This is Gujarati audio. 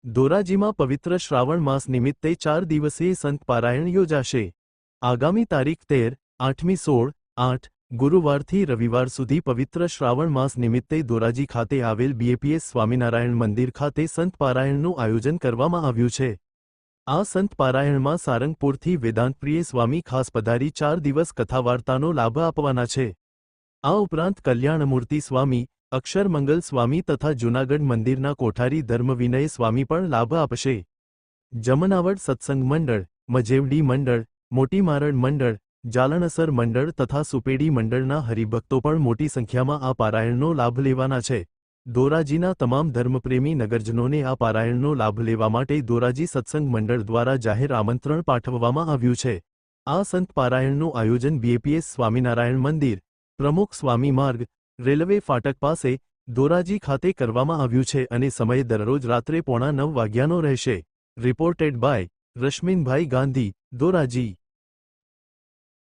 ધોરાજીમાં પવિત્ર શ્રાવણ માસ નિમિત્તે 4 દિવસીય સંત પારાયણ યોજાશે। આગામી તારીખ 13, 8મી 16, 8 ગુરુવારથી રવિવાર સુધી પવિત્ર શ્રાવણ માસ નિમિત્તે ધોરાજી ખાતે આવેલ બીએપીએસ સ્વામિનારાયણ મંદિર ખાતે સંત પારાયણનું આયોજન કરવામાં આવ્યું છે। આ સંત પારાયણમાં સારંગપુરથી વેદાંતપ્રિય સ્વામી ખાસ પધારી 4 દિવસ કથાવાર્તાનો લાભ આપવાના છે। આ ઉપરાંત કલ્યાણમૂર્તિ સ્વામી, અક્ષરમંગલ સ્વામી તથા જૂનાગઢ મંદિરના કોઠારી ધર્મવિનય સ્વામી પણ લાભ આપશે। જમનાવડ સત્સંગ મંડળ, મજેવડી મંડળ, મોટી મારડ મંડળ, જાલણસર મંડળ તથા સુપેડી મંડળના હરિભક્તો પણ મોટી સંખ્યામાં આ પારાયણનો લાભ લેવાના છે। ધોરાજીના તમામ ધર્મપ્રેમી નગરજનોને આ પારાયણનો લાભ લેવા માટે ધોરાજી સત્સંગ મંડળ દ્વારા જાહેર આમંત્રણ પાઠવવામાં આવ્યું છે। આ સંત પારાયણનું આયોજન બીએપીએસ સ્વામિનારાયણ મંદિર, પ્રમુખ સ્વામી માર્ગ, રેલવે ફાટક પાસે, ધોરાજી ખાતે કરવામાં આવ્યું છે અને સમય દરરોજ રાત્રે 8:45 વાગ્યાનો રહેશે। Reported by Rashminbhai Gandhi, Dhoraji.